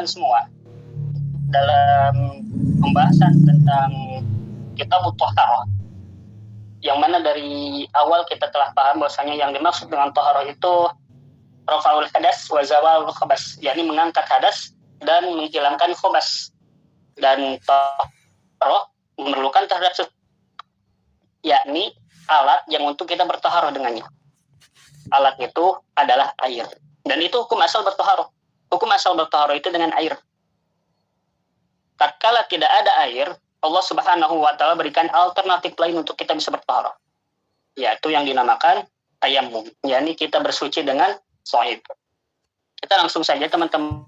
semua dalam pembahasan tentang kitab Thaharah, yang mana dari awal kita telah paham bahwasanya yang dimaksud dengan Thaharah itu rafaul hadas wa zawalul khabas, yakni mengangkat hadas dan menghilangkan khabas. Dan Thaharah memerlukan terhadap yakni alat yang untuk kita bertaharah dengannya. Alat itu adalah air. Dan itu hukum asal bertaharah. Hukum asal bertaharah itu dengan air. Tatkala tidak ada air, Allah Subhanahu wa taala berikan alternatif lain untuk kita bisa bertaharah, yaitu yang dinamakan tayammum, yakni kita bersuci dengan sha'id. Kita langsung saja teman-teman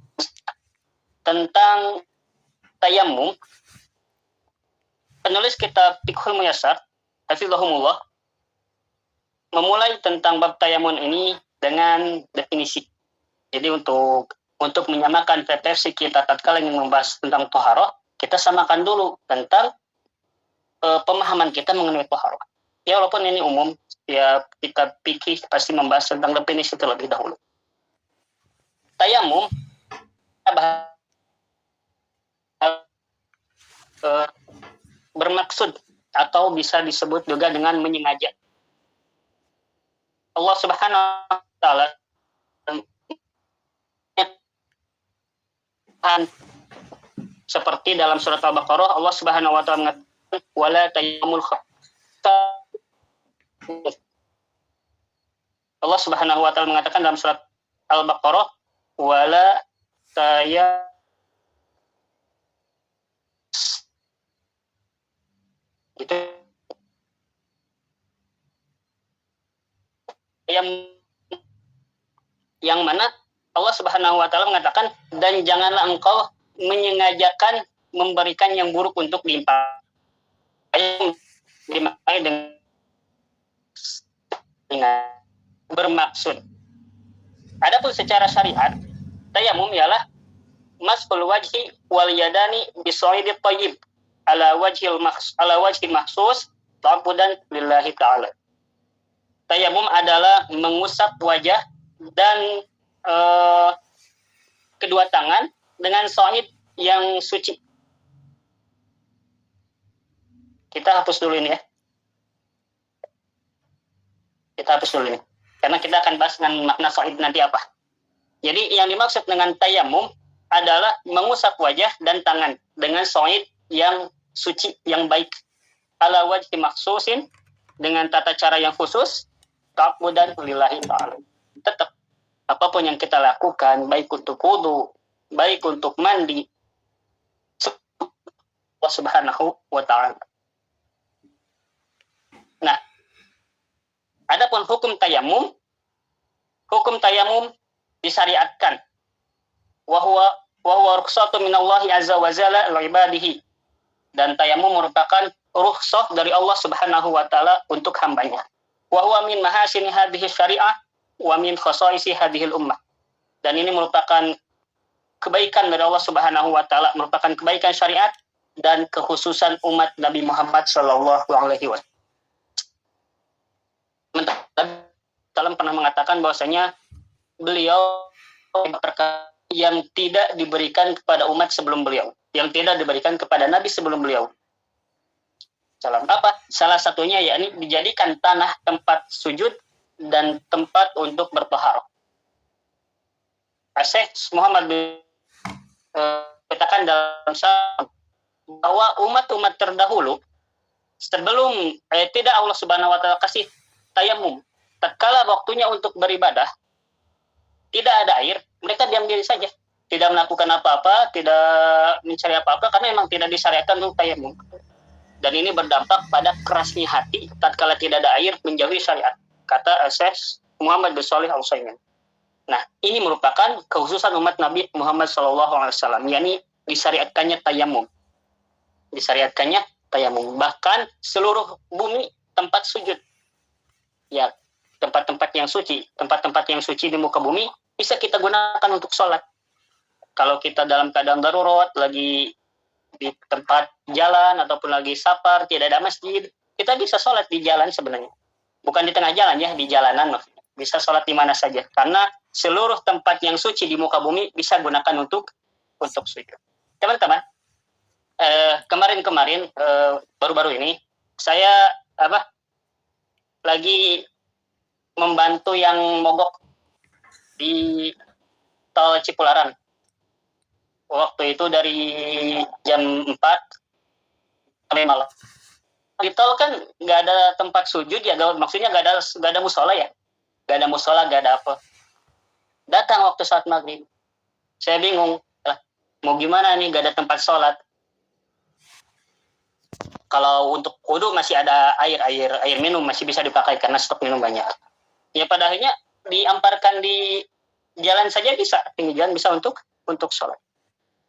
tentang tayammum. Penulis kitab Fiqhul Muyassar, hafizahumullah, memulai tentang bab tayammum ini dengan definisi. Jadi untuk menyamakan versi kita tatkala ingin membahas tentang taharah, kita samakan dulu tentang pemahaman kita mengenai taharah. Ya, walaupun ini umum, ya kita fikih pasti membahas tentang definisi terlebih dahulu. Tayammum bermaksud atau bisa disebut juga dengan menyengaja. Allah Subhanahu wa taala seperti dalam surat Al-Baqarah, Allah Subhanahu wa taala mengatakan wala tayammul Allah Subhanahu wa taala mengatakan dalam surat Al-Baqarah wala itu yang mana Allah Subhanahu wa taala mengatakan dan janganlah engkau menyengajakan memberikan yang buruk untuk diimpah. Dimakai dengan bermaksud. Adapun secara syariat, tayammum ialah masful wajhi wal yadani bisoidit thayyib ala wajhi mahsus ta'budan lillahi ta'ala. Tayammum adalah mengusap wajah dan kedua tangan dengan soid yang suci. Kita hapus dulu ini ya. Kita hapus dulu ini. Karena kita akan bahas dengan makna soid nanti apa. Jadi yang dimaksud dengan tayammum adalah mengusap wajah dan tangan dengan soid yang suci, yang baik. Ala wajhi maksusin, dengan tata cara yang khusus, ta'budan lillahi ta'ala. Tetap apapun yang kita lakukan, baik untuk wudu, baik untuk mandi, Allah Subhanahu wa ta'ala. Nah, adapun hukum tayammum disyariatkan. Wa huwa rukhsatun minallahi azza wa jalla li ibadihi. Dan tayammum merupakan rukhsah dari Allah Subhanahu wa ta'ala untuk hambanya. Wa huwa min mahasini hadhihi syari'ah wa min khasaisi hadhil ummah. Dan ini merupakan kebaikan dari Allah Subhanahu wa taala, merupakan kebaikan syariat dan kekhususan umat Nabi Muhammad sallallahu alaihi wasallam. Dalam pernah mengatakan bahwasanya beliau yang tidak diberikan kepada umat sebelum beliau, yang tidak diberikan kepada nabi sebelum beliau. Salah satunya yakni dijadikan tanah tempat sujud dan tempat untuk bertaharah. Syekh Muhammad katakan dalam bahwa umat-umat terdahulu sebelum tidak Allah Subhanahu wa taala kasih tayammum, tatkala waktunya untuk beribadah tidak ada air, mereka diam diri saja, tidak melakukan apa-apa, tidak mencari apa-apa karena memang tidak disyariatkan untuk tayammum. Dan ini berdampak pada kerasnya hati tatkala tidak ada air menjauhi syariat, kata Syekh Muhammad bin Shalih Al-Utsaimin. Nah, ini merupakan kekhususan umat Nabi Muhammad SAW, yakni disyariatkannya tayammum. Bahkan seluruh bumi tempat sujud. Ya, tempat-tempat yang suci di muka bumi bisa kita gunakan untuk sholat. Kalau kita dalam keadaan darurat, lagi di tempat jalan ataupun lagi safar, tidak ada masjid, kita bisa sholat di jalan sebenarnya. Bukan di tengah jalan ya, di jalanan. Bisa sholat di mana saja. Karena seluruh tempat yang suci di muka bumi bisa gunakan untuk untuk sujud. Teman-teman, kemarin-kemarin baru-baru ini saya lagi membantu yang mogok di tol Cipularang. Waktu itu dari jam 4 sampai malam. Di tol kan nggak ada tempat sujud ya, maksudnya nggak ada musola ya, nggak ada musola, nggak ada apa. Datang waktu saat maghrib, saya bingung, mau gimana nih, nggak ada tempat sholat. Kalau untuk wudu masih ada air minum masih bisa dipakai karena stok minum banyak. Ya pada akhirnya diamparkan di jalan saja bisa, pinggir jalan bisa untuk sholat.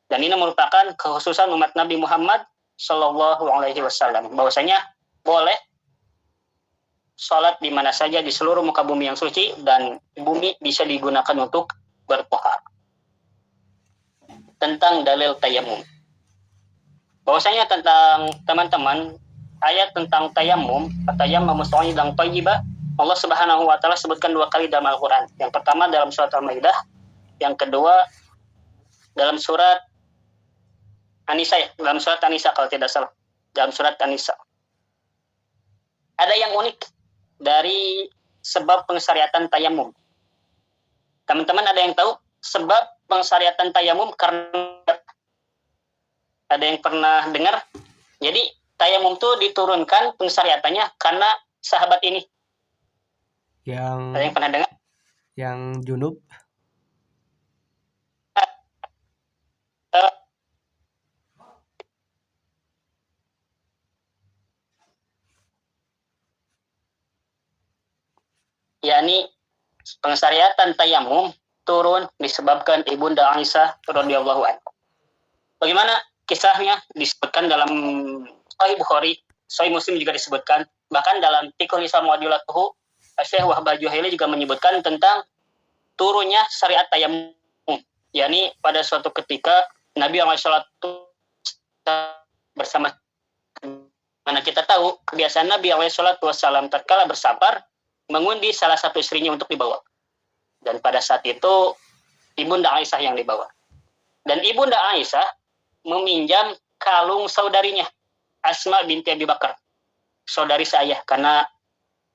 Dan ini merupakan kekhususan umat Nabi Muhammad Shallallahu Alaihi Wasallam, bahwasanya boleh sholat di mana saja di seluruh muka bumi yang suci, dan bumi bisa digunakan untuk bertohar. Tentang dalil tayamum, bahwasanya tentang teman-teman ayat tentang tayamum, tayamum sa'idan thayyiban, Allah Subhanahu wa taala sebutkan 2 kali dalam Al-Qur'an. Yang pertama dalam surat Al-Maidah, yang kedua dalam surat An-Nisa, dalam surat An-Nisa kalau tidak salah. Dalam surat An-Nisa. Ada yang unik dari sebab pensyariatan tayamum. Teman-teman ada yang tahu sebab pensyariatan tayamum karena ada yang pernah dengar? Jadi tayamum itu diturunkan pensyariatannya karena sahabat ini. Ada yang pernah dengar? Yang junub. yakni pensyariatan tayamum turun disebabkan Ibunda Aisyah radhiyallahu anha. Bagaimana kisahnya disebutkan dalam Sahih Bukhari, Sahih Muslim juga disebutkan, bahkan dalam Fiqhul Islam wa Adillatuhu, Syekh Wahbah Juhaili juga menyebutkan tentang turunnya syariat tayamum. yakni pada suatu ketika Nabi SAW bersama, mana kita tahu kebiasaan Nabi SAW tatkala bersafar mengundi salah satu istrinya untuk dibawa. Dan pada saat itu Ibunda Aisyah yang dibawa. Dan Ibunda Aisyah meminjam kalung saudarinya, Asma binti Abi Bakar, saudari seayah, karena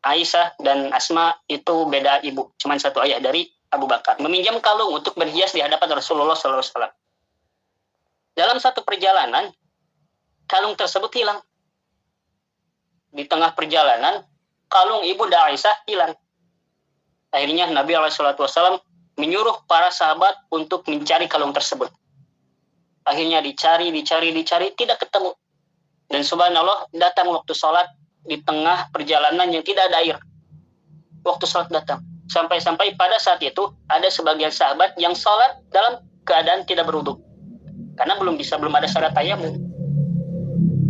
Aisyah dan Asma itu beda ibu, cuma satu ayah dari Abu Bakar. Meminjam kalung untuk berhias di hadapan Rasulullah SAW. Dalam satu perjalanan, kalung tersebut hilang. Di tengah perjalanan, kalung Ibunda Aisyah hilang. Akhirnya Nabi SAW menyuruh para sahabat untuk mencari kalung tersebut. Akhirnya dicari, tidak ketemu. Dan subhanallah, datang waktu sholat di tengah perjalanan yang tidak ada air. Waktu sholat datang. Sampai-sampai pada saat itu, ada sebagian sahabat yang sholat dalam keadaan tidak berwudu. Karena belum ada syarat tayamum.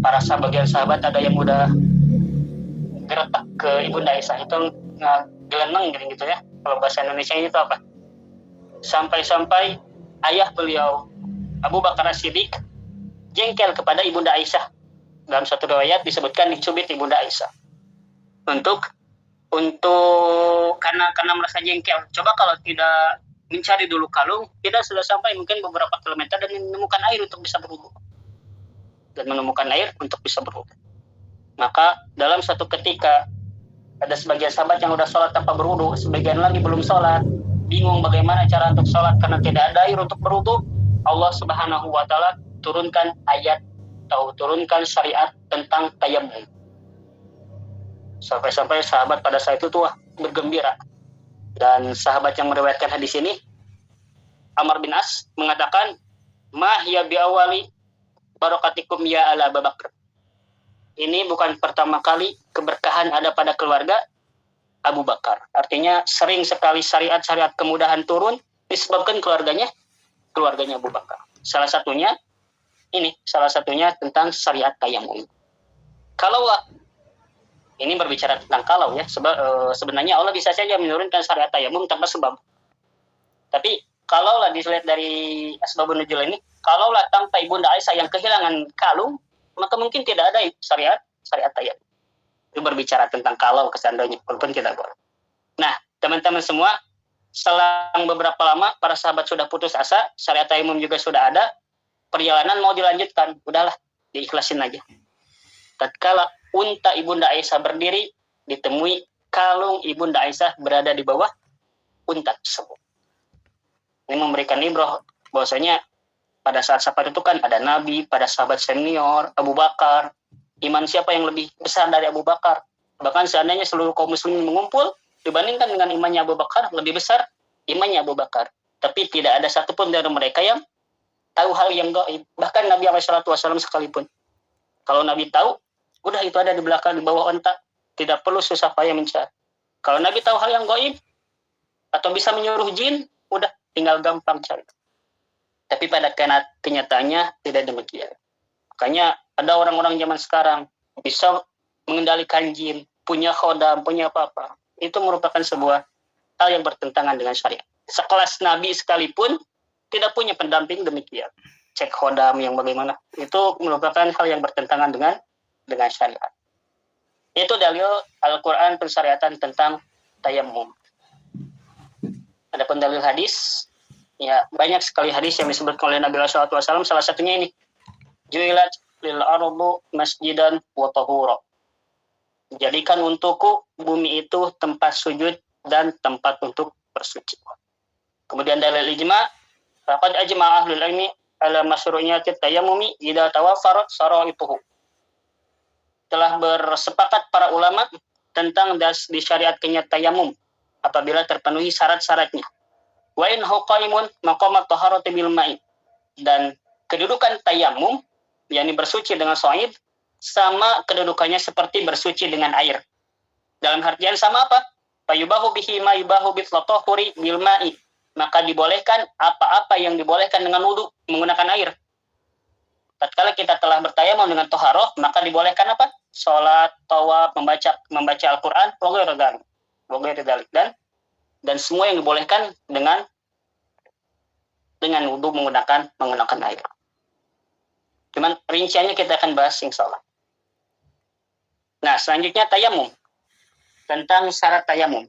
Para sebagian sahabat ada yang udah geretak ke Ibunda Aisyah, itu geleneng gitu ya. Kalau bahasa Indonesia itu apa? Sampai-sampai ayah beliau Abu Bakar As-Siddiq jengkel kepada Ibunda Aisyah. Dalam satu riwayat disebutkan dicubit Ibunda Aisyah. Untuk karena merasa jengkel. Coba kalau tidak mencari dulu kalung, tidak sudah sampai mungkin beberapa kilometer dan menemukan air untuk bisa berwudu. Maka dalam satu ketika ada sebagian sahabat yang udah sholat tanpa berwudu, sebagian lagi belum sholat, bingung bagaimana cara untuk sholat karena tidak ada air untuk berwudu. Allah Subhanahu wa taala turunkan ayat atau turunkan syariat tentang tayamum. Sampai-sampai sahabat pada saat itu tuh bergembira. Dan sahabat yang meriwayatkan hadis ini, Amr bin As, mengatakan, "Ma hiya bi awali barakatikum ya ala Abu Bakar." Ini bukan pertama kali keberkahan ada pada keluarga Abu Bakar. Artinya sering sekali syariat-syariat kemudahan turun disebabkan keluarganya Abu Bakar. Salah satunya tentang syariat tayamum. Kalaulah ini berbicara tentang kalau ya, sebenarnya Allah bisa saja menurunkan syariat tayamum tanpa sebab. Tapi kalaulah dilihat dari asbabun nuzul ini, kalaulah tanpa Ibunda Aisyah yang kehilangan kalung, maka mungkin tidak ada syariat tayamum. Itu berbicara tentang kalau keseandainya, walaupun tidak boleh. Nah, teman-teman semua, selang beberapa lama para sahabat sudah putus asa, syariat tayamum juga sudah ada, perjalanan mau dilanjutkan, udahlah diikhlasin aja. Tatkala unta Ibunda Aisyah berdiri, ditemui kalung Ibunda Aisyah berada di bawah unta tersebut. Ini memberikan ibrah bahwasanya pada saat-saat itu kan ada Nabi, pada sahabat senior, Abu Bakar. Iman siapa yang lebih besar dari Abu Bakar? Bahkan seandainya seluruh kaum muslimin mengumpul, dibandingkan dengan imannya Abu Bakar, lebih besar imannya Abu Bakar. Tapi tidak ada satupun dari mereka yang tahu hal yang gaib. Bahkan Nabi SAW sekalipun. Kalau Nabi tahu, udah itu ada di belakang, di bawah unta. Tidak perlu susah payah mencari. Kalau Nabi tahu hal yang gaib, atau bisa menyuruh jin, udah tinggal gampang cari. Tapi pada kenyataannya tidak demikian. Makanya ada orang-orang zaman sekarang bisa mengendalikan jin, punya khodam, punya apa-apa. Itu merupakan sebuah hal yang bertentangan dengan syariat. Sekelas Nabi sekalipun tidak punya pendamping demikian. Cek khodam yang bagaimana. Itu merupakan hal yang bertentangan dengan syariat. Itu dalil Al-Quran pensyariatan tentang tayamum. Adapun dalil hadis, ya banyak sekali hadis yang disebutkan oleh Nabi SAW. Salah satunya ini, ju'ilat lil ardu masjidan wa tahura. Jadikan untukku bumi itu tempat sujud dan tempat untuk bersuci. Kemudian dalil ijma, faqad ajma'a ahlul ilmi ala masyru'iyyati tayammumi idza tawaffarat syara'ituhu. Telah bersepakat para ulama tentang disyariatkannya tayamum apabila terpenuhi syarat-syaratnya. Wa in huqaimun maqamat taharati bil ma'i. Dan kedudukan tayamum, yakni bersuci dengan shaid, sama kedudukannya seperti bersuci dengan air. Dalam artian sama apa? Fayubahu bihi ma yubahu bitlatahuri bil ma'i. Maka dibolehkan apa-apa yang dibolehkan dengan wudu menggunakan air. Tatkala kita telah bertayamum dengan toharoh, maka dibolehkan apa? Salat, tawaf, membaca Al-Qur'an, dan semua yang dibolehkan dengan wudu menggunakan air. Cuman rinciannya kita akan bahas insyaallah. Nah, selanjutnya tayamum. Tentang syarat tayamum.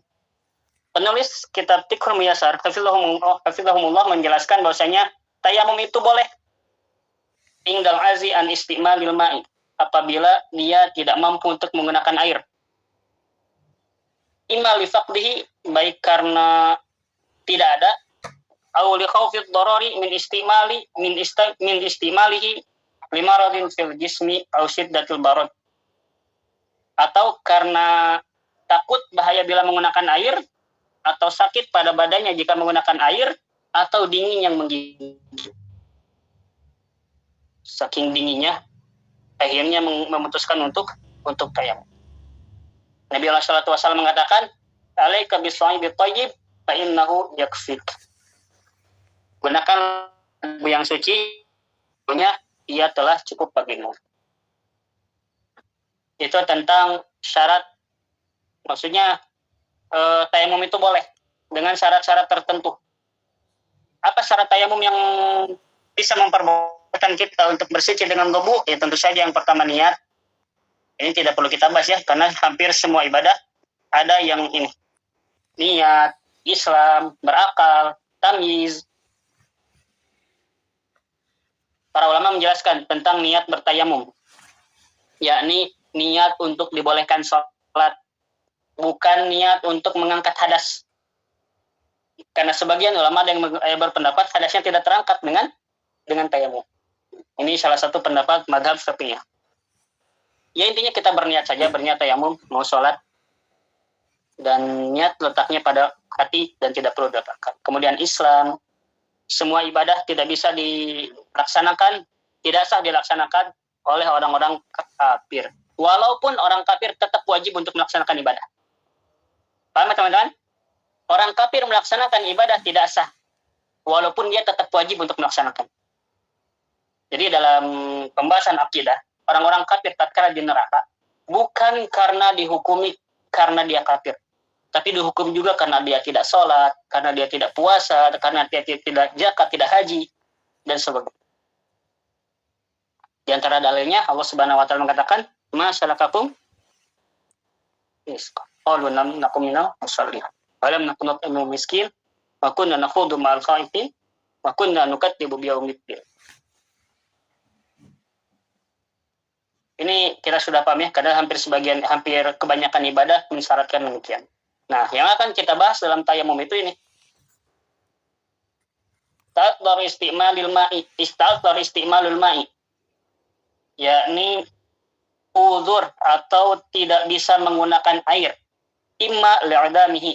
Penulis kitab Fiqhul Muyassar, hafizahumullah menjelaskan bahwasanya tayamum itu boleh ingdal azi an istimalil ma'i, apabila dia tidak mampu untuk menggunakan air. Imma li faqdihi, baik karena tidak ada, aw li khaufid darari min istimalihi limaradin fil jismi aw syiddatil barad. Atau karena takut bahaya bila menggunakan air, atau sakit pada badannya jika menggunakan air, atau dingin yang menggigit. Saking dinginnya, akhirnya memutuskan untuk tayamum. Nabi SAW mengatakan, alaika bis-sha'ibi thayyib fa innahu yakfik. Gunakan yang suci, punya ia telah cukup bagimu. Itu tentang syarat, maksudnya tayamum itu boleh dengan syarat-syarat tertentu. Apa syarat tayamum yang bisa memperbolehkan kita untuk bersuci dengan wudu? Ya tentu saja yang pertama niat. Ini tidak perlu kita bahas ya, karena hampir semua ibadah ada yang ini. Niat, Islam, berakal, tamyiz. Para ulama menjelaskan tentang niat bertayamum, yakni niat untuk dibolehkan sholat, bukan niat untuk mengangkat hadas. Karena sebagian ulama yang berpendapat hadasnya tidak terangkat dengan tayamum. Ini salah satu pendapat mazhab Syafi'iyah. Ya intinya kita berniat saja, berniat tayamum, mau sholat, dan niat letaknya pada hati dan tidak perlu diletakkan. Kemudian Islam, semua ibadah tidak bisa dilaksanakan, tidak sah dilaksanakan oleh orang-orang kafir. Walaupun orang kafir tetap wajib untuk melaksanakan ibadah. Paham teman-teman? Orang kafir melaksanakan ibadah tidak sah, walaupun dia tetap wajib untuk melaksanakan. Jadi dalam pembahasan akidah, orang-orang kafir tatkala di neraka, bukan karena dihukumi karena dia kafir, tapi dihukum juga karena dia tidak sholat, karena dia tidak puasa, karena dia tidak zakat, tidak haji, dan sebagainya. Di antara dalilnya Allah Subhanahu wa taala mengatakan, "Ma salakakum?" Qalu lam nakum minal musallin. Wa lam nakun nut'imul miskin wa kunna nakhudu ma'al khaifin wa kunna nukadzibu biyaumiddin. Ini kita sudah paham ya, karena hampir kebanyakan ibadah mensyaratkan demikian. Nah, yang akan kita bahas dalam tayamum itu ini. Ta'addar isti'malul ma'i. Yakni uzur atau tidak bisa menggunakan air. Imma li'adamihi.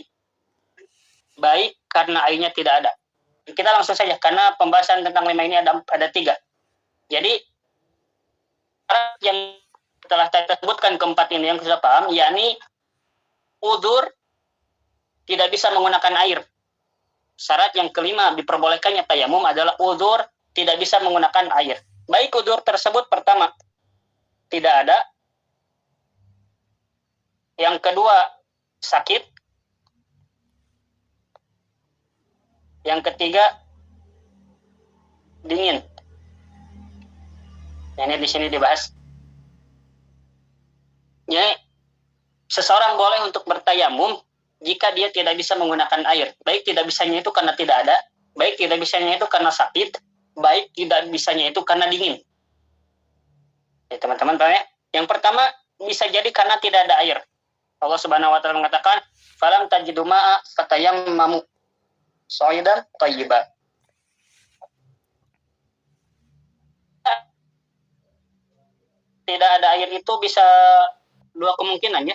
Baik karena airnya tidak ada. Kita langsung saja, karena pembahasan tentang 5 ini ada 3. Jadi yang telah saya sebutkan keempat ini yang sudah paham, yakni uzur tidak bisa menggunakan air. Syarat yang kelima diperbolehkannya tayamum adalah uzur tidak bisa menggunakan air. Baik uzur tersebut pertama tidak ada, yang kedua sakit, yang ketiga dingin. Ini di sini dibahas. Ya, seseorang boleh untuk bertayamum jika dia tidak bisa menggunakan air. Baik tidak bisanya itu karena tidak ada, baik tidak bisanya itu karena sakit, baik tidak bisanya itu karena dingin. Ya, teman-teman paham ya? Yang pertama bisa jadi karena tidak ada air. Allah Subhanahu wa taala mengatakan, "Falam tajidu ma'a fatayammamu sha'idan thayyiban." Tidak ada air itu bisa 2 kemungkinan ya.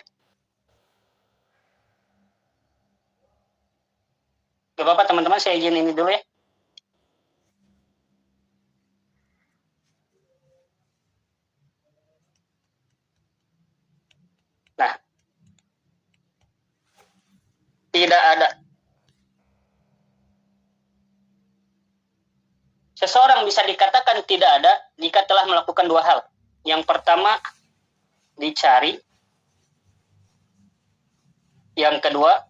Gak apa-apa teman-teman, saya izin ini dulu ya. Nah, tidak ada. Seseorang bisa dikatakan tidak ada jika telah melakukan 2 hal. Yang pertama, dicari. Yang kedua,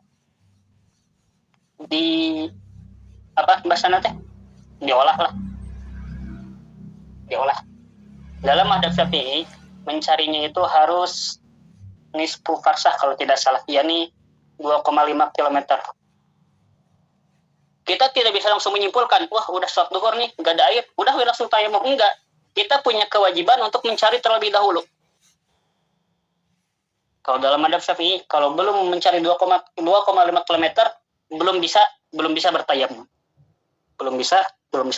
diolah lah. Diolah. Dalam madhab Syafi'i, mencarinya itu harus nisfu farsah kalau tidak salah, yakni 2,5 km. Kita tidak bisa langsung menyimpulkan, wah udah sholat duhur nih, gak ada air, udah langsung tayamum. Enggak. Kita punya kewajiban untuk mencari terlebih dahulu. Kalau dalam madhab Syafi'i, kalau belum mencari 2,5 km, belum bisa bertayamum. Belum bisa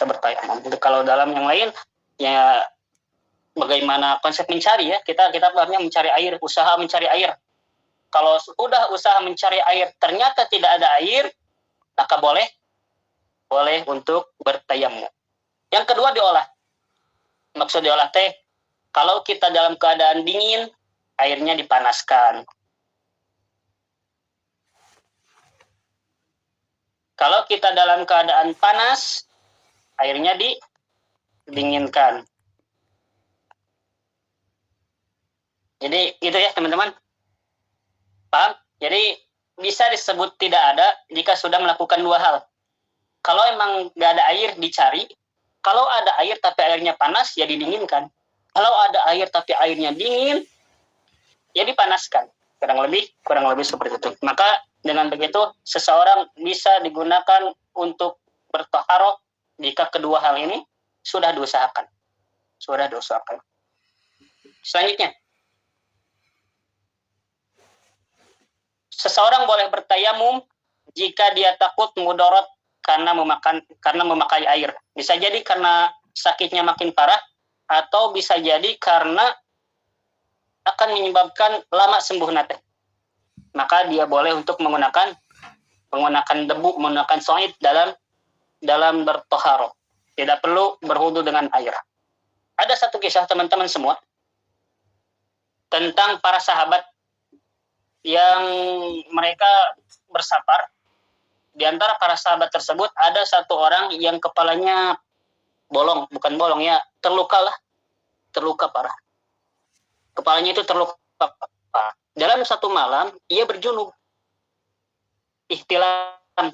bertayamum. Kalau dalam yang lain, ya bagaimana konsep mencari ya? Kita pahamnya mencari air, usaha mencari air. Kalau sudah usaha mencari air, ternyata tidak ada air, maka boleh untuk bertayamum. Yang kedua diolah. Maksud diolah teh, kalau kita dalam keadaan dingin, airnya dipanaskan. Kalau kita dalam keadaan panas, airnya didinginkan. Jadi itu ya teman-teman. Paham? Jadi bisa disebut tidak ada jika sudah melakukan 2 hal. Kalau emang nggak ada air, dicari. Kalau ada air tapi airnya panas, ya didinginkan. Kalau ada air tapi airnya dingin, ya dipanaskan. Kurang lebih seperti itu. Maka dengan begitu, seseorang bisa digunakan untuk bertaharah jika kedua hal ini sudah diusahakan. Selanjutnya, seseorang boleh bertayamum jika dia takut mudarat karena memakai air. Bisa jadi karena sakitnya makin parah, atau bisa jadi karena akan menyebabkan lama sembuh nate. Maka dia boleh untuk menggunakan debu, menggunakan soid dalam bertoharo. Tidak perlu berwudu dengan air. Ada satu kisah teman-teman semua tentang para sahabat yang mereka bersafar. Di antara para sahabat tersebut ada satu orang yang kepalanya terluka parah. Kepalanya itu terluka parah. Dalam satu malam ia berjunub. Ihtilam.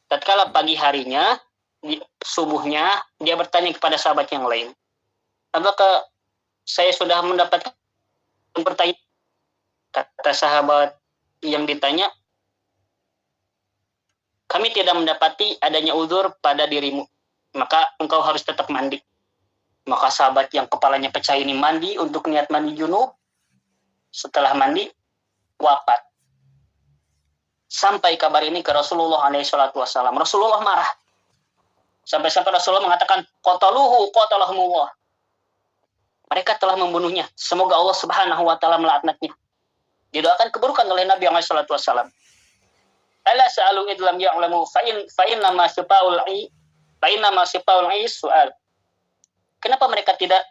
Tatkala pagi harinya, subuhnya, dia bertanya kepada sahabat yang lain, apakah saya sudah mendapatkan pertanyaan? Kata sahabat yang ditanya, kami tidak mendapati adanya uzur pada dirimu, maka engkau harus tetap mandi. Maka sahabat yang kepalanya pecah ini mandi untuk niat mandi junub. Setelah mandi, wafat. Sampai kabar ini ke Rasulullah SAW. Rasulullah marah. Sampai-sampai Rasulullah mengatakan, qatalahumullah. Mereka telah membunuhnya. Semoga Allah Subhanahu wa taala melaknatnya. Didoakan keburukan oleh Nabi SAW. Ala sa'alu idlam ya'lamu fa'in nama sipaul su'al. Kenapa mereka tidak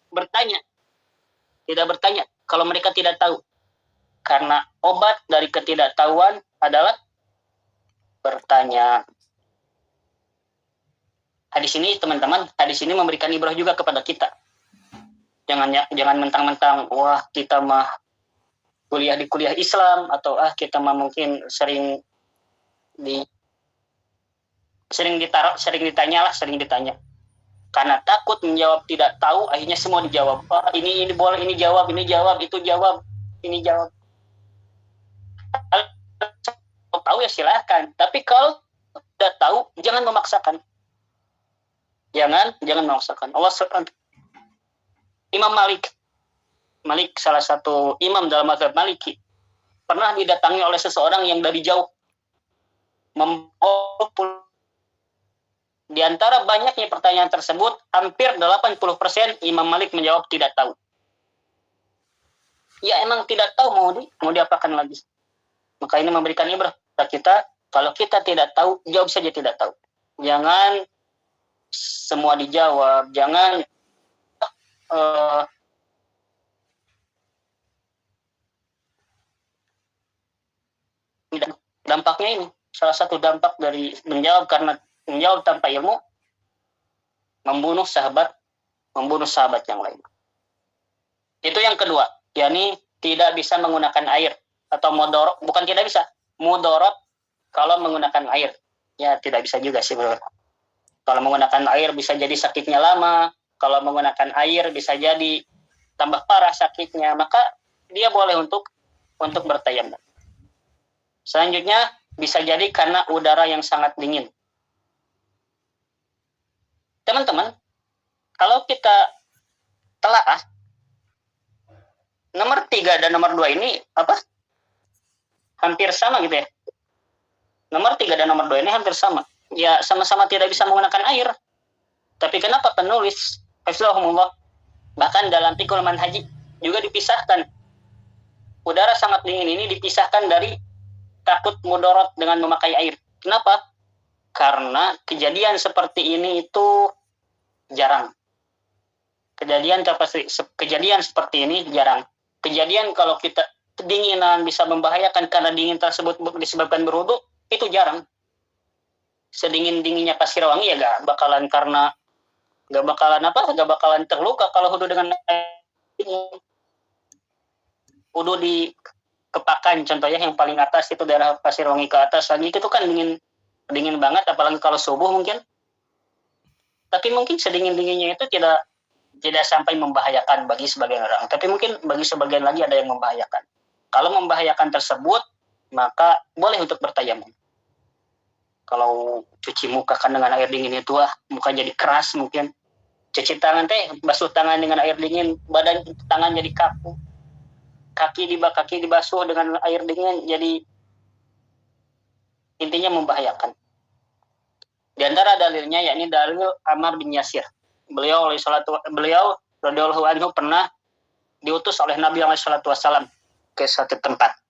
bertanya? Tidak bertanya kalau mereka tidak tahu. Karena obat dari ketidaktahuan adalah bertanya. Hadis ini teman-teman, hadis ini memberikan ibrah juga kepada kita. Jangan mentang-mentang wah kita mah kuliah di kuliah Islam atau kita mah mungkin sering ditanya. Karena takut menjawab tidak tahu, akhirnya semua dijawab. Ini boleh, ini jawab, itu jawab, ini jawab. Kalau tahu ya silahkan, tapi kalau tidak tahu jangan memaksakan. Jangan memaksakan. Imam Malik salah satu imam dalam mazhab Maliki pernah didatangi oleh seseorang yang dari jauh di antara banyaknya pertanyaan tersebut, hampir 80% Imam Malik menjawab tidak tahu. Ya emang tidak tahu, mau diapakan lagi. Maka ini memberikan ibrah kepada kita, kalau kita tidak tahu, jawab saja tidak tahu. Jangan semua dijawab, jangan dampaknya ini. Salah satu dampak dari menjawab tanpa ilmu, membunuh sahabat yang lain. Itu yang kedua, yakni tidak bisa menggunakan air atau mudorot, bukan tidak bisa, mudorot kalau menggunakan air. Ya tidak bisa juga sih bro. Kalau menggunakan air bisa jadi sakitnya lama, kalau menggunakan air bisa jadi tambah parah sakitnya, maka dia boleh untuk bertayamum. Selanjutnya bisa jadi karena udara yang sangat dingin. Teman-teman, kalau kita telaah, nomor 3 dan nomor 2 ini hampir sama gitu ya. Nomor 3 dan nomor 2 ini hampir sama. Ya sama-sama tidak bisa menggunakan air. Tapi kenapa penulis hafizahumullah bahkan dalam Fiqhul Manhaji juga dipisahkan. Udara sangat dingin ini dipisahkan dari takut mudorot dengan memakai air. Kenapa? Karena kejadian seperti ini itu jarang. Kejadian seperti ini jarang. Kejadian kalau kita kedinginan bisa membahayakan karena dingin tersebut disebabkan berwudu, itu jarang. Sedingin-dinginnya pasir wangi ya gak bakalan terluka kalau wudu dengan air dingin. Wudu di Kepakan contohnya yang paling atas itu daerah Pasir Wangi ke atas lagi, itu kan dingin banget, apalagi kalau subuh mungkin. Tapi mungkin sedingin-dinginnya itu tidak sampai membahayakan bagi sebagian orang, tapi mungkin bagi sebagian lagi ada yang membahayakan. Kalau membahayakan tersebut, maka boleh untuk bertayamum. Kalau cuci muka kan dengan air dingin itu muka jadi keras mungkin. Cuci tangan basuh tangan dengan air dingin, tangan jadi kaku. Kaki dibasuh dengan air dingin, jadi intinya membahayakan. Di antara dalilnya yakni dalil Ammar bin Yasir. Beliau radhiyallahu anhu pernah diutus oleh Nabi SAW ke suatu tempat.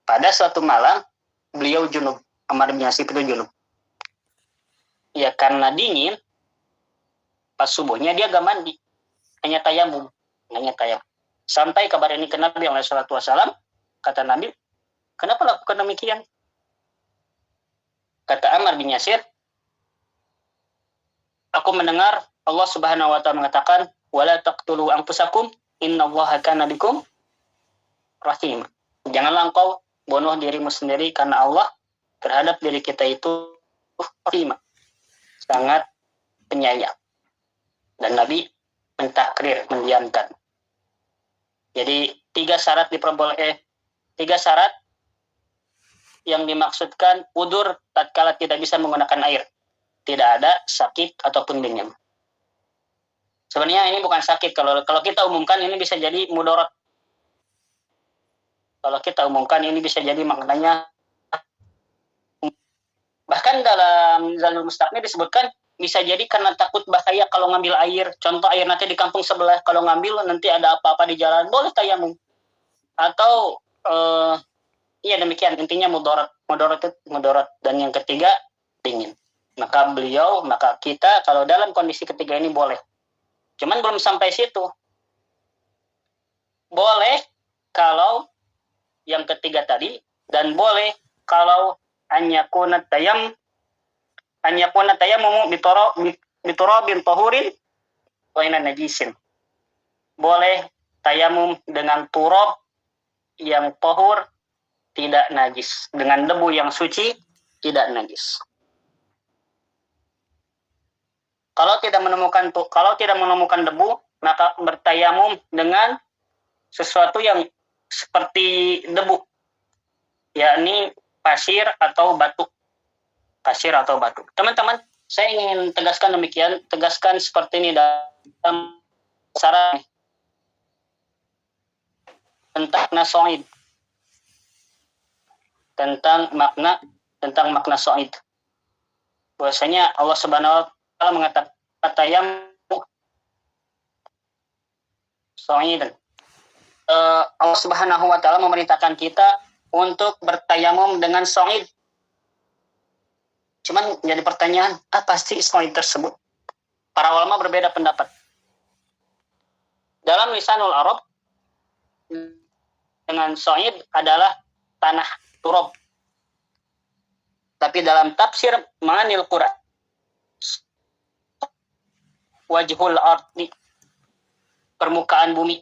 Pada suatu malam beliau junub, Ammar bin Yasir itu junub. Ya karena dingin, pas subuhnya dia gak mandi, hanya tayamum. Sampai kabar ini ke Nabi SAW, kata Nabi, kenapa lakukan demikian? Kata Ammar bin Yasir, aku mendengar Allah Subhanahu wa taala mengatakan, "Wala taqtulu anfusakum, innallaha kana bikum rahim." Janganlah engkau bunuh dirimu sendiri karena Allah terhadap diri kita itu rahim, sangat penyayang. Dan Nabi mentakrir, mendiamkan. Jadi 3 syarat yang dimaksudkan udur tatkala tidak bisa menggunakan air. Tidak ada sakit ataupun dingin. Sebenarnya ini bukan sakit. Kalau kita umumkan ini bisa jadi mudarat. Kalau kita umumkan ini bisa jadi maknanya. Bahkan dalam Zalul Mustaqni disebutkan bisa jadi karena takut bahaya kalau ngambil air. Contoh air nanti di kampung sebelah, kalau ngambil nanti ada apa-apa di jalan, boleh tayamum. Atau iya demikian, intinya mudarat. Dan yang ketiga dingin. Maka kita kalau dalam kondisi ketiga ini boleh. Cuman belum sampai situ. Boleh kalau yang ketiga tadi, dan boleh kalau anyakuna tayammum biturabin tahurin wa ina najisin. Boleh tayamum dengan turab yang tahur, tidak najis, dengan debu yang suci, tidak najis. Kalau tidak menemukan debu, maka bertayamum dengan sesuatu yang seperti debu, yakni pasir atau batu. Teman-teman, saya ingin tegaskan seperti ini dalam saran tentang nasoid, tentang makna soid. Bahwasanya Allah Subhanahu wa taala mengatakan tayamum soidan. Allah Subhanahu wa taala memerintahkan kita untuk bertayamum dengan soid. Cuman jadi pertanyaan, apa sih soid tersebut? Para ulama berbeda pendapat. Dalam lisanul Arab, dengan soid adalah tanah, turab. Tapi dalam tafsir Ma'anil Quran, wajhul ardi, permukaan bumi.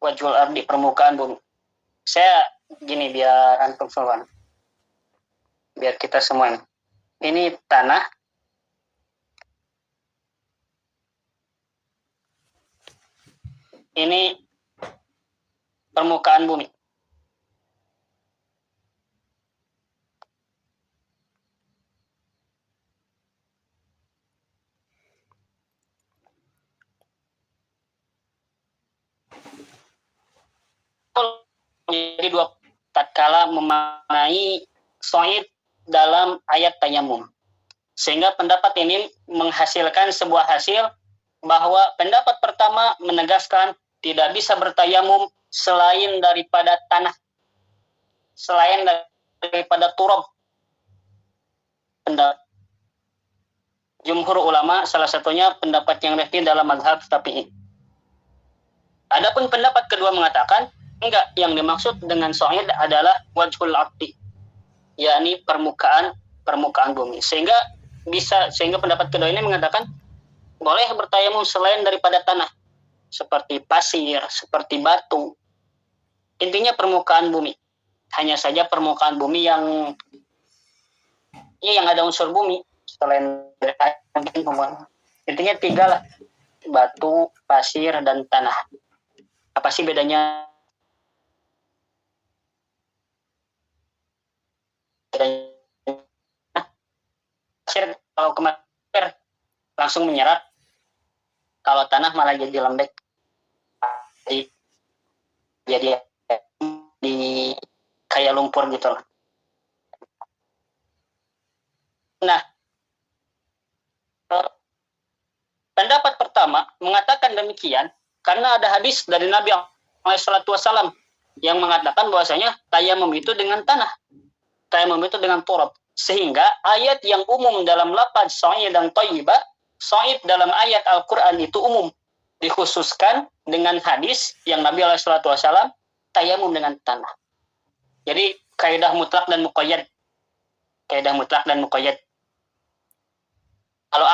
Wajhul ardi, permukaan bumi. Saya gini biar antum semua, biar kita semua ini tanah, ini permukaan bumi. Jadi dua tatkala memaknai soid dalam ayat tayamum. Sehingga pendapat ini menghasilkan sebuah hasil bahwa pendapat pertama menegaskan tidak bisa bertayamum selain daripada tanah, selain daripada turab. Pendapat jumhur ulama, salah satunya pendapat yang resmi dalam mazhab Syafi'i. Adapun pendapat kedua mengatakan enggak, yang dimaksud dengan soid adalah wajhul ardi, yakni permukaan bumi. Sehingga pendapat kedua ini mengatakan boleh bertayamum selain daripada tanah, seperti pasir, seperti batu. Intinya permukaan bumi. Hanya saja permukaan bumi yang ada unsur bumi, selain intinya tiga lah: batu, pasir, dan tanah. Apa sih bedanya? Pasir kalau kemarin langsung menyerap, kalau tanah malah jadi lembek, jadi di kayak lumpur gitu lah. Nah, pendapat pertama mengatakan demikian karena ada hadis dari Nabi SAW yang mengatakan bahwasanya tayamum itu dengan tanah, tayamum itu dengan turab. Sehingga ayat yang umum dalam lafaz soid dan thayyibah, soid dalam ayat Al-Quran itu umum, dikhususkan dengan hadis yang Nabi SAW tayamum dengan tanah. Jadi kaidah mutlak dan muqayyad. Kalau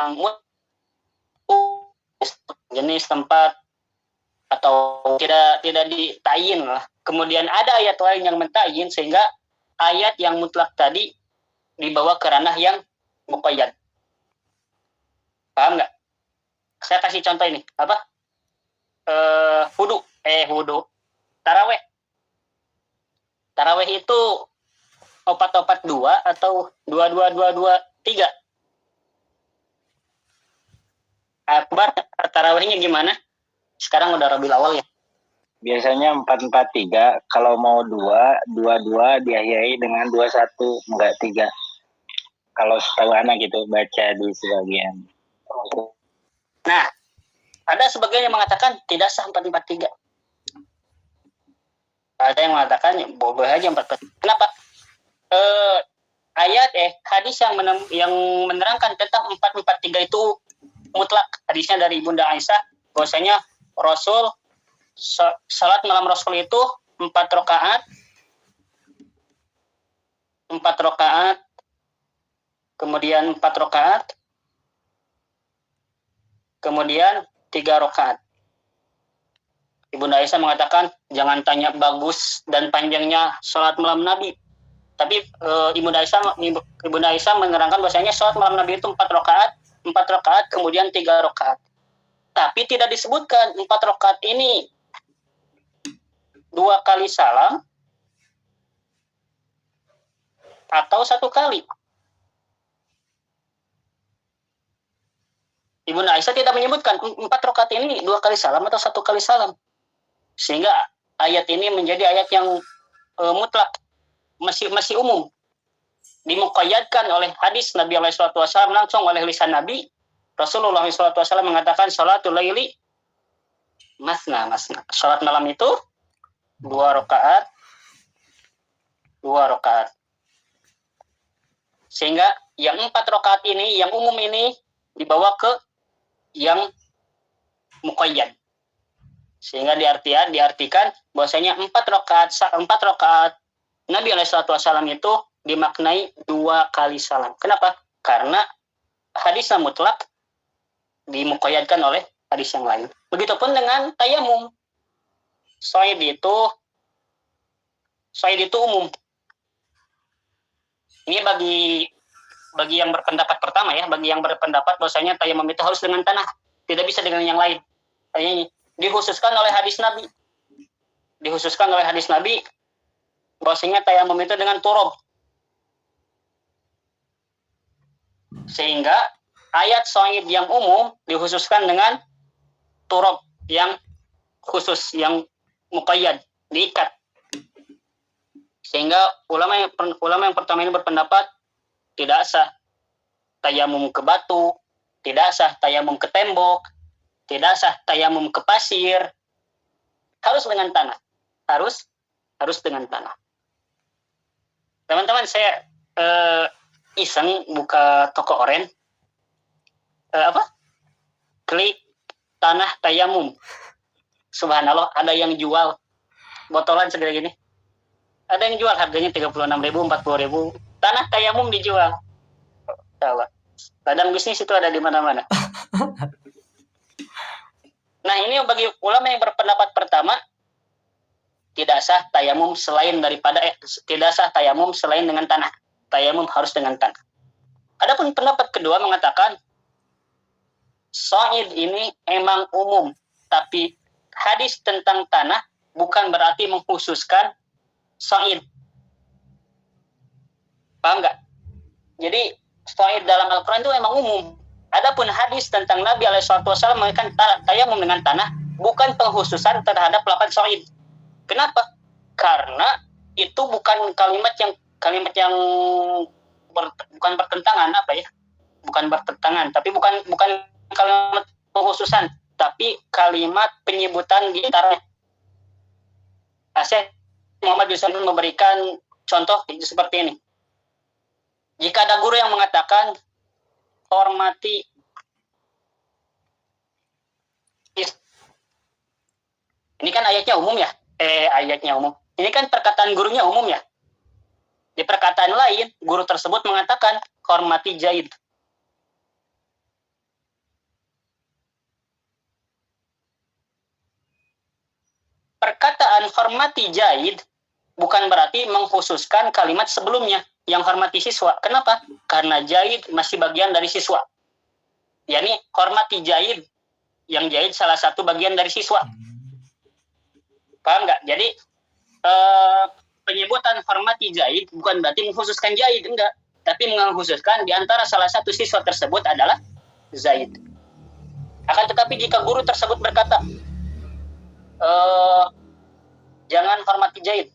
jenis tempat atau tidak ditayin lah. Kemudian ada ayat lain yang mentayin, sehingga ayat yang mutlak tadi dibawa ke ranah yang muqayyad. Paham nggak? Saya kasih contoh ini. Apa? Wudu. Taraweh. Taraweh itu opat-opat 2 atau 2222 3? Akbar, tarawihnya gimana? Sekarang udah Rabiul Awal ya. Biasanya 4-4-3, kalau mau 2-2 diakhiri dengan 2-1, enggak 3. Kalau setahu anak gitu, baca di sebagian. Nah, ada sebagian yang mengatakan tidak sah 4-4-3. Ada yang mengatakan boleh aja 4-4. Kenapa? Hadis yang menerangkan tentang 4-4-3 itu mutlak. Hadisnya dari Bunda Aisyah, bahwasanya Rasul salat malam Rasul itu 4 rakaat, kemudian 4 rakaat, kemudian 3 rakaat. Ibunda Aisyah mengatakan, jangan tanya bagus dan panjangnya salat malam Nabi. Tapi Ibunda Aisyah menerangkan bahwasanya salat malam Nabi itu 4 rakaat, kemudian 3 rakaat. Tapi tidak disebutkan 4 rakaat ini 2 kali salam atau 1 kali. Ibunda Aisyah tidak menyebutkan 4 rakaat ini 2 kali salam atau 1 kali salam. Sehingga ayat ini menjadi ayat yang mutlak, masih umum. Dimuqayyadkan oleh hadis Nabi SAW langsung oleh lisan Nabi. Rasulullah SAW mengatakan salatul laili masna. Salat malam itu 2 rakaat. Sehingga yang 4 rakaat ini, yang umum ini dibawa ke yang muqayyad. Sehingga diartikan bahwasanya 4 rakaat Nabi SAW itu dimaknai 2 kali salam. Kenapa? Karena hadisnya mutlak dimuqayyadkan oleh hadis yang lain. Begitupun dengan tayamum. Shaid itu umum. Ini bagi yang berpendapat pertama ya, bagi yang berpendapat bahwasanya tayamum itu harus dengan tanah, tidak bisa dengan yang lain. Ini dikhususkan oleh hadis Nabi bahwasanya tayamum itu dengan turab. Sehingga ayat shaid yang umum dikhususkan dengan turab yang khusus, yang muqayyad, diikat. Sehingga ulama yang pertama ini berpendapat tidak sah tayamum ke batu, tidak sah tayamum ke tembok, tidak sah tayamum ke pasir. Harus dengan tanah. Harus dengan tanah. Teman-teman, saya iseng buka toko oren. Klik tanah tayamum. Subhanallah, ada yang jual botolan segede gini. Ada yang jual harganya 36.000, 40.000. Tanah tayamum dijual. Allah. Ladang bisnis itu ada di mana-mana. Nah, ini bagi ulama yang berpendapat pertama, tidak sah tayamum selain dengan tanah. Tayamum harus dengan tanah. Adapun pendapat kedua mengatakan shaid ini emang umum, tapi hadis tentang tanah bukan berarti mengkhususkan shaid. Paham nggak? Jadi shaid dalam Al-Quran itu emang umum. Adapun hadis tentang Nabi SAW mengatakan tayamum dengan tanah bukan pengkhususan terhadap lafaz shaid. Kenapa? Karena itu bukan kalimat yang bukan bertentangan bukan bertentangan, tapi bukan kalimat pengkhususan, tapi kalimat penyebutan di antaranya. Syekh Muhammad Yusuf memberikan contoh seperti ini. Jika ada guru yang mengatakan hormati ini kan ayatnya umum ya. Ini kan perkataan gurunya umum ya. Di perkataan lain, guru tersebut mengatakan hormati Zaid. Perkataan hormati Zaid bukan berarti mengkhususkan kalimat sebelumnya yang hormati siswa. Kenapa? Karena Zaid masih bagian dari siswa. Yani hormati Zaid, yang Zaid salah satu bagian dari siswa. Paham nggak? Jadi penyebutan hormati Zaid bukan berarti mengkhususkan Zaid, enggak. Tapi mengkhususkan di antara salah satu siswa tersebut adalah Zaid. Akan tetapi jika guru tersebut berkata, jangan hormati Zaid.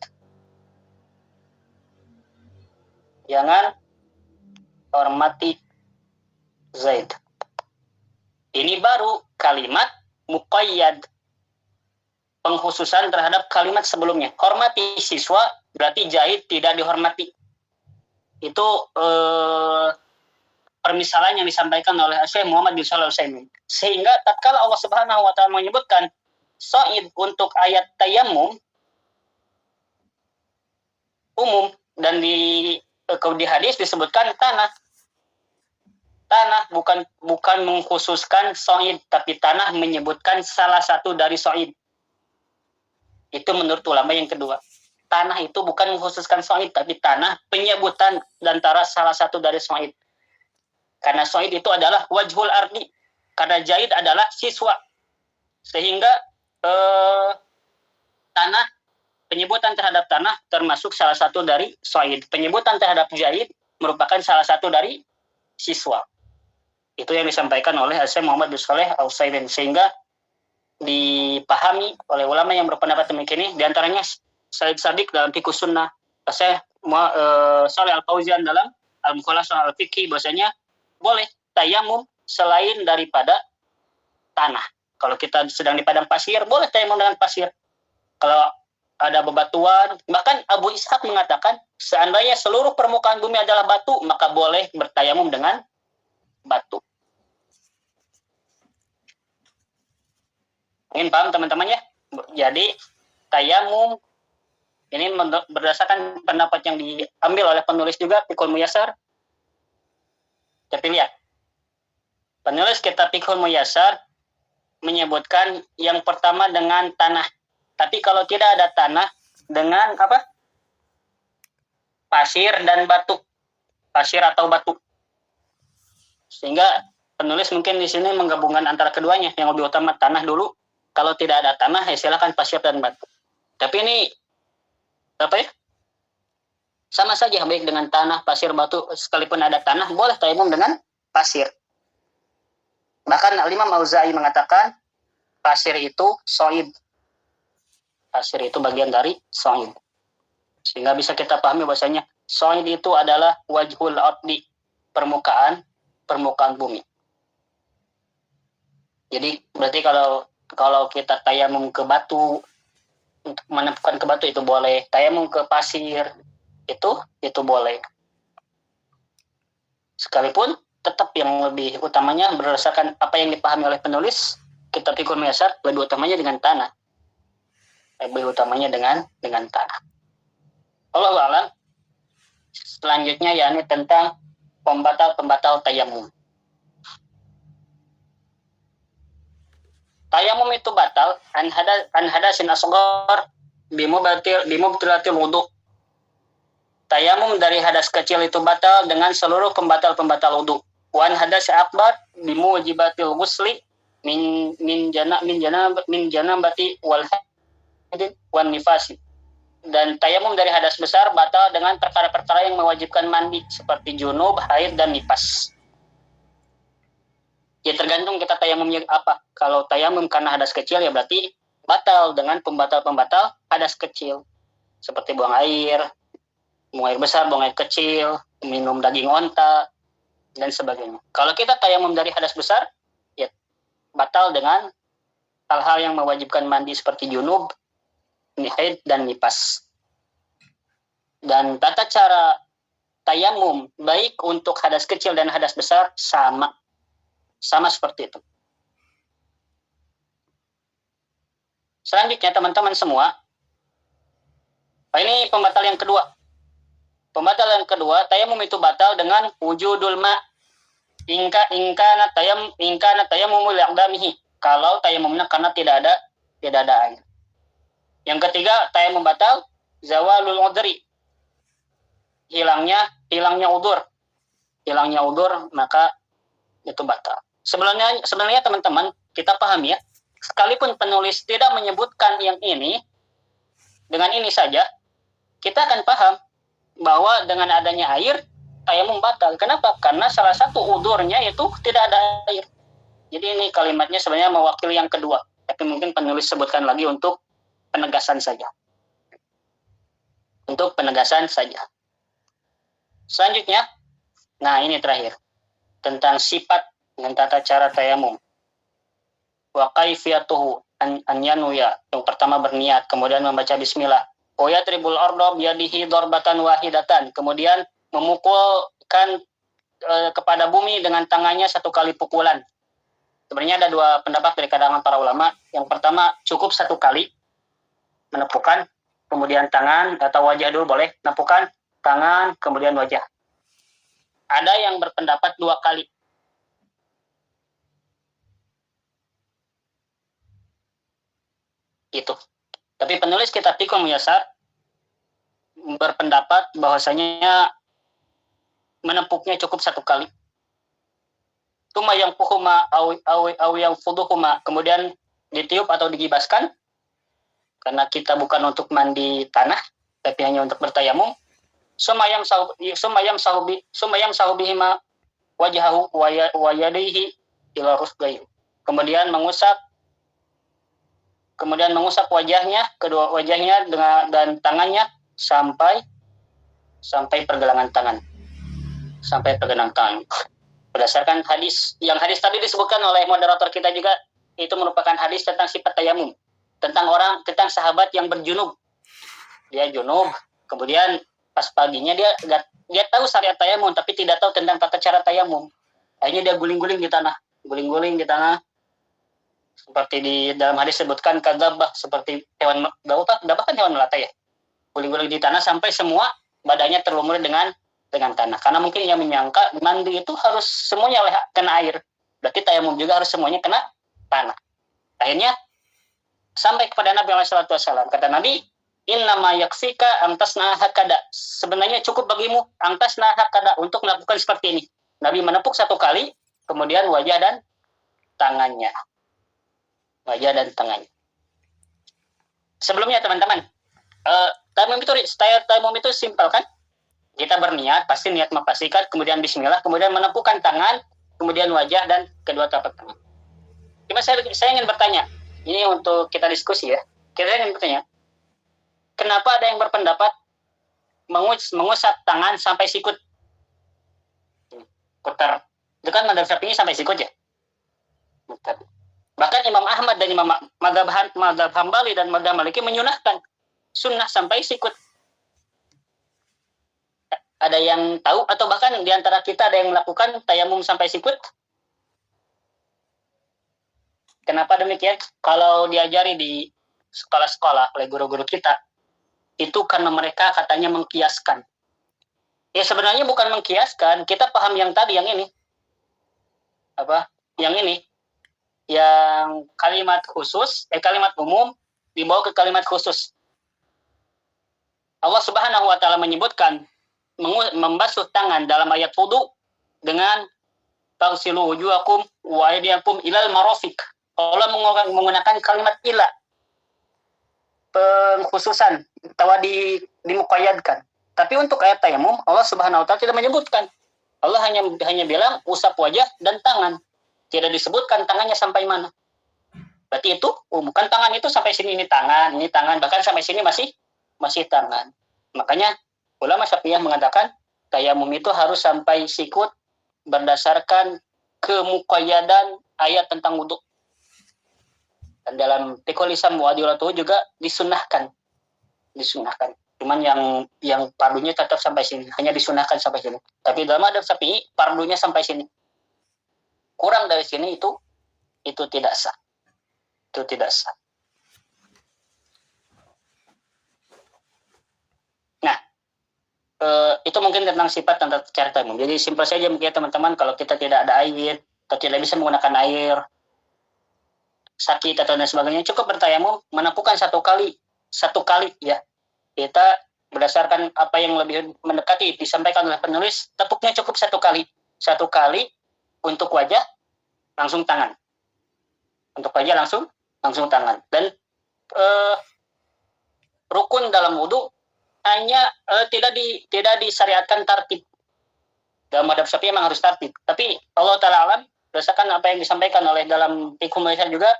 Jangan hormati Zaid. Ini baru kalimat muqayyad. Pengkhususan terhadap kalimat sebelumnya. Hormati siswa berarti Zaid tidak dihormati. Itu permisalan yang disampaikan oleh Syekh Muhammad bin Shalih Al-Utsaimin. Sehingga tatkala Allah Subhanahu wa taala menyebutkan Sa'id untuk ayat tayammum umum, dan di hadis disebutkan tanah bukan mengkhususkan Sa'id, tapi tanah menyebutkan salah satu dari Sa'id. Itu menurut ulama yang kedua. Tanah itu bukan mengkhususkan Sa'id, tapi tanah penyebutan antara salah satu dari Sa'id. Karena Sa'id itu adalah wajhul ardi. Karena Zaid adalah siswa. Sehingga tanah, penyebutan terhadap tanah termasuk salah satu dari Sa'id. Penyebutan terhadap Zaid merupakan salah satu dari siswa. Itu yang disampaikan oleh Syekh Muhammad bin Shalih Al-Utsaimin. Sehingga dipahami oleh ulama yang berpendapat demikian ini. Di antaranya Said Sadiq dalam Fiqh Sunnah. Syekh Shalih Al-Fauzan dalam Al-Mukhalasah Al-Fiqhi, bahwasanya boleh tayamum selain daripada tanah. Kalau kita sedang di padang pasir, boleh tayamum dengan pasir. Kalau ada bebatuan, bahkan Abu Ishaq mengatakan seandainya seluruh permukaan bumi adalah batu, maka boleh bertayamum dengan batu. Ingin paham teman-teman ya? Jadi tayamum ini berdasarkan pendapat yang diambil oleh penulis juga, Fiqhul Muyassar. Tapi lihat, penulis kitab Fiqhul Muyassar menyebutkan yang pertama dengan tanah. Tapi kalau tidak ada tanah, dengan apa? Pasir dan batu. Pasir atau batu. Sehingga penulis mungkin di sini menggabungkan antara keduanya. Yang lebih utama tanah dulu. Kalau tidak ada tanah, ya silakan pasir dan batu. Tapi ini apa ya? Sama saja, baik dengan tanah, pasir, batu, sekalipun ada tanah, boleh tayamum dengan pasir. Bahkan Imam Auza'i mengatakan, pasir itu Sa'id. Pasir itu bagian dari Sa'id. Sehingga bisa kita pahami bahwasanya Sa'id itu adalah wajhul ardi, permukaan bumi. Jadi berarti kalau kita tayamum ke batu, untuk menepukan ke batu itu boleh. Tayamum ke pasir, itu boleh. Sekalipun tetap yang lebih utamanya berdasarkan apa yang dipahami oleh penulis kitab Fiqhul Muyassar, lebih utamanya dengan tanah. Lebih utamanya dengan tanah. Allahu a'lam. Selanjutnya yakni tentang pembatal tayamum. Tayamum itu batal an hadasin asghar bimubtilatil wudu. Tayamum dari hadas kecil itu batal dengan seluruh pembatal wudu. Wan hadas akbar bimujibatil ghusli min janabati wal hadid wan nifasi. Dan tayamum dari hadas besar batal dengan perkara-perkara yang mewajibkan mandi seperti junub, haid dan nifas. Ya tergantung kita tayamumnya apa. Kalau tayamum karena hadas kecil ya berarti batal dengan pembatal hadas kecil. Seperti buang air besar, buang air kecil, minum daging onta, dan sebagainya. Kalau kita tayamum dari hadas besar, ya batal dengan hal-hal yang mewajibkan mandi seperti junub, haid, dan nifas. Dan tata cara tayamum baik untuk hadas kecil dan hadas besar sama seperti itu. Selanjutnya teman-teman semua, ini pembatal yang kedua. Pembatal yang kedua, tayamum itu batal dengan wujudul ma. Ingkana tayamumul aqdamihi. Kalau tayamumnya karena tidak ada air. Yang ketiga, tayamum batal zawalul udhri. Hilangnya udzur. Hilangnya udzur maka itu batal. Sebenarnya teman-teman, kita paham ya. Sekalipun penulis tidak menyebutkan yang ini, dengan ini saja kita akan paham bahwa dengan adanya air, tayamum batal. Kenapa? Karena salah satu udurnya itu tidak ada air. Jadi ini kalimatnya sebenarnya mewakili yang kedua, tapi mungkin penulis sebutkan lagi untuk penegasan saja. Untuk penegasan saja. Selanjutnya, nah ini terakhir, tentang sifat dan tata cara tayamum. Wa kaifiyatuhu an yanuya. Yang pertama berniat, kemudian membaca bismillah. Wa yadribul arda biyadihi darbatan wahidatan. Kemudian memukulkan kepada bumi dengan tangannya satu kali pukulan. Sebenarnya ada dua pendapat dari kalangan para ulama. Yang pertama cukup satu kali menepukan, kemudian tangan atau wajah dulu boleh, menepukan tangan kemudian wajah. Ada yang berpendapat dua kali. Itu. Tapi penulis kitab Fiqhul Muyassar berpendapat bahwasanya menepuknya cukup satu kali. Tuma yang puhuma aw yang fuduhuma, kemudian ditiup atau digibaskan, karena kita bukan untuk mandi tanah, tapi hanya untuk bertayamum. Sumayam sahubihima wajahu wa yadihi ila rusgayu. Kemudian mengusap wajahnya, kedua wajahnya dan tangannya sampai pergelangan tangan. Sampai pergelangan tangan. Berdasarkan hadis tadi disebutkan oleh moderator kita juga, itu merupakan hadis tentang sifat tayamum, tentang sahabat yang berjunub. Dia junub, kemudian pas paginya dia tahu syariat tayamum tapi tidak tahu tentang tata cara tayamum. Akhirnya dia guling-guling di tanah. Seperti di dalam hadis sebutkan kadzabah, seperti hewan dabah kan hewan melata ya. Guling-guling di tanah sampai semua badannya terlumuri dengan tanah. Karena mungkin yang menyangka mandi itu harus semuanya kena air. Berarti tayamum juga harus semuanya kena tanah. Akhirnya sampai kepada Nabi SAW. Kata Nabi, innama yaksika angtasna hakada. Sebenarnya cukup bagimu angtasna hakada untuk melakukan seperti ini. Nabi menepuk satu kali, kemudian wajah dan tangannya. Sebelumnya teman-teman, tayamum itu simpel kan? Kita berniat, pasti niat mempastikan, kemudian bismillah, kemudian menepukkan tangan, kemudian wajah dan kedua telapak tangan. Cuma saya ingin bertanya, ini untuk kita diskusi ya. Kita ingin bertanya, kenapa ada yang berpendapat mengusap tangan sampai sikut? Putar. Itu kan madzhab Syafi'i sampai sikut ya? Putar. Bahkan Imam Ahmad dan Imam madzhab Hambali dan madzhab Maliki menyunahkan sunnah sampai sikut. Ada yang tahu atau bahkan di antara kita ada yang melakukan tayamum sampai sikut? Kenapa demikian? Kalau diajari di sekolah-sekolah oleh guru-guru kita, itu karena mereka katanya mengkiaskan. Ya sebenarnya bukan mengkiaskan, kita paham yang tadi, yang ini. Yang ini. Yang kalimat khusus, kalimat umum dibawa ke kalimat khusus. Allah Subhanahu wa taala menyebutkan membasuh tangan dalam ayat wudu dengan tagsilu wujuhakum wa aydiyakum ilal marafiq. Allah menggunakan kalimat ila, pengkhususan atau dimuqayyadkan. Tapi untuk ayat tayamum Allah Subhanahu wa taala tidak menyebutkan. Allah hanya bilang usap wajah dan tangan. Tidak disebutkan tangannya sampai mana. Berarti itu bukan tangan itu sampai sini, ini tangan, bahkan sampai sini masih tangan. Makanya ulama Syafi'iyah mengatakan tayamum itu harus sampai sikut berdasarkan kemuqayyadan ayat tentang wudu. Dan dalam Fiqhul Lisan Mu'adilatuhu juga disunahkan. Cuman yang fardunya tetap sampai sini, hanya disunahkan sampai sini. Tapi dalam madzhab Syafi'i fardunya sampai sini. Kurang dari sini itu tidak sah. Itu tidak sah. Nah, itu mungkin tentang sifat dan cara tayamum. Jadi simpel saja mungkin teman-teman, kalau kita tidak ada air atau tidak bisa menggunakan air, sakit atau dan sebagainya, cukup bertayamum, menepukkan satu kali ya. Kita berdasarkan apa yang lebih mendekati disampaikan oleh penulis, tepuknya cukup satu kali untuk wajah langsung tangan. Untuk wajah langsung tangan. Dan rukun dalam wudu hanya tidak disyariatkan tartib. Dalam madhab Syafi'i memang harus tartib. Tapi Allah Ta'ala alam, berdasarkan apa yang disampaikan oleh dalam Fiqh Maisar juga,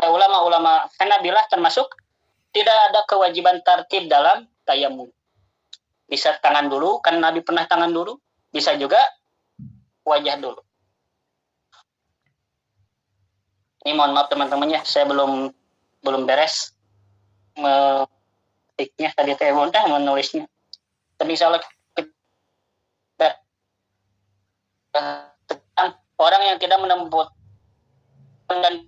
ulama-ulama Hanabilah termasuk, tidak ada kewajiban tartib dalam tayamum. Bisa tangan dulu, kan Nabi pernah tangan dulu. Bisa juga wajah dulu. Ini mohon maaf teman-temannya, saya belum beres metiknya tadi saya menulisnya. Tapi insya Allah kita orang yang tidak menempuh dan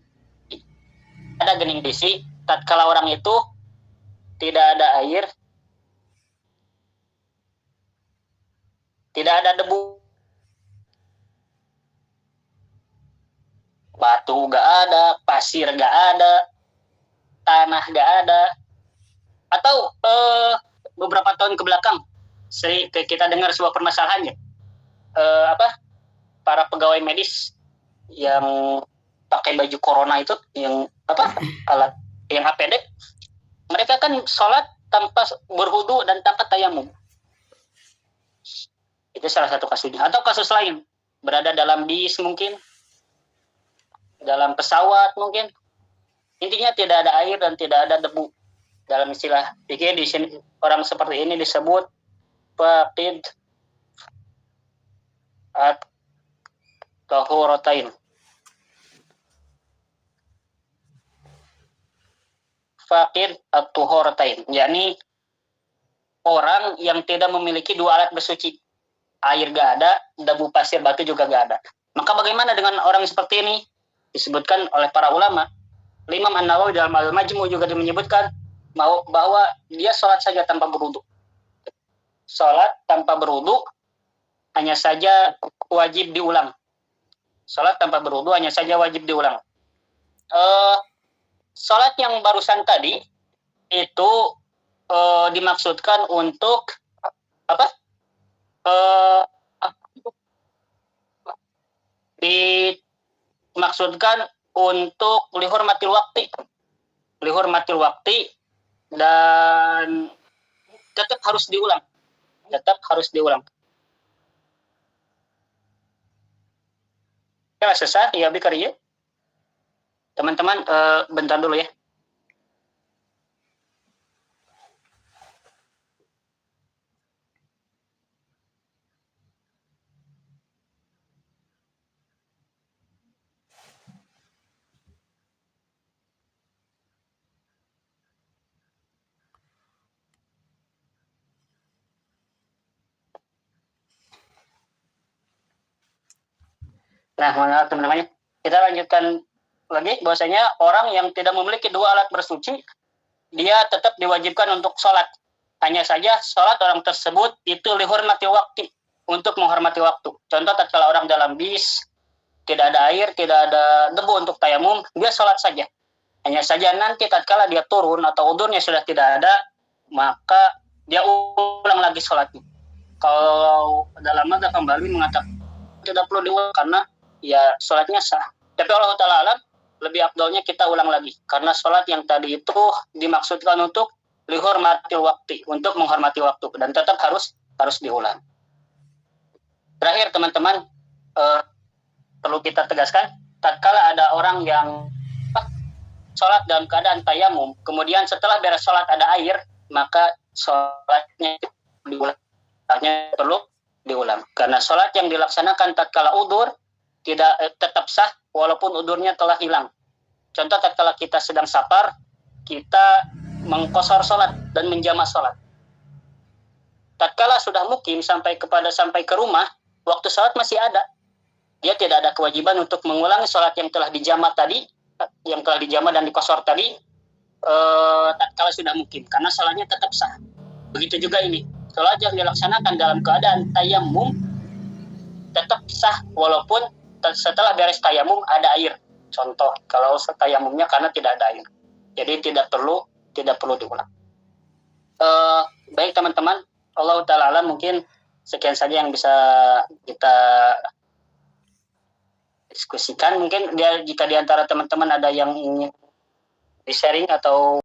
ada gening bisi, tatkala orang itu tidak ada air, tidak ada debu, batu gak ada, pasir gak ada, tanah gak ada, atau beberapa tahun ke belakang kita dengar sebuah permasalahannya, para pegawai medis yang pakai baju corona itu, yang alat yang APD, mereka kan sholat tanpa berwudu dan tanpa tayamum. Itu salah satu kasusnya. Atau kasus lain, berada dalam bis mungkin, dalam pesawat mungkin, intinya tidak ada air dan tidak ada debu. Dalam istilah fikih di sini orang seperti ini disebut faqid at-tahuratain. Faqid at-tahuratain, yakni orang yang tidak memiliki dua alat bersuci. Air gak ada, debu, pasir, batu juga gak ada. Maka bagaimana dengan orang seperti ini? Disebutkan oleh para ulama. Imam An-Nawawi dalam Al-Majmu' juga menyebutkan bahwa dia sholat saja tanpa berwudu. Sholat tanpa berwudu hanya saja wajib diulang. Sholat tanpa berwudu hanya saja wajib diulang. Sholat yang barusan tadi itu dimaksudkan untuk dimaksudkan untuk lihurmatil waktu dan tetap harus diulang. Ya, selesai ya Bikariya. Teman-teman, bentar dulu ya. Nah, teman-teman, kita lanjutkan lagi bahwasanya orang yang tidak memiliki dua alat bersuci, dia tetap diwajibkan untuk sholat. Hanya saja sholat orang tersebut itu lihurmati waktu, untuk menghormati waktu. Contoh, tatkala orang dalam bis, tidak ada air, tidak ada debu untuk tayamum, dia sholat saja. Hanya saja nanti tatkala dia turun atau udurnya sudah tidak ada, maka dia ulang lagi sholatnya. Kalau dalam madzhab Hambali mengatakan tidak perlu diulang karena ya sholatnya sah. Tapi Allah Ta'ala alam, lebih afdalnya kita ulang lagi. Karena sholat yang tadi itu dimaksudkan untuk lihurmatil waktu, untuk menghormati waktu. Dan tetap harus diulang. Terakhir teman-teman, perlu kita tegaskan, tatkala ada orang yang sholat dalam keadaan tayamum, kemudian setelah beres sholat ada air, maka sholatnya diulang. Perlu diulang. Karena sholat yang dilaksanakan tatkala udur tidak tetap sah walaupun udurnya telah hilang. Contoh, tatkala kita sedang safar, kita mengqashar sholat dan menjamak sholat. Tatkala sudah mukim sampai ke rumah, waktu sholat masih ada. Dia tidak ada kewajiban untuk mengulangi sholat yang telah dijamak tadi, yang telah dijamak dan diqashar tadi, tatkala sudah mukim, karena sholatnya tetap sah. Begitu juga ini. Sholat yang dilaksanakan dalam keadaan tayamum tetap sah walaupun setelah beres tayamum ada air. Contoh, kalau tayamumnya karena tidak ada air, jadi tidak perlu diulang. Baik teman-teman, Allah Ta'ala alam, mungkin sekian saja yang bisa kita diskusikan. Mungkin jika di antara teman-teman ada yang ingin di-sharing atau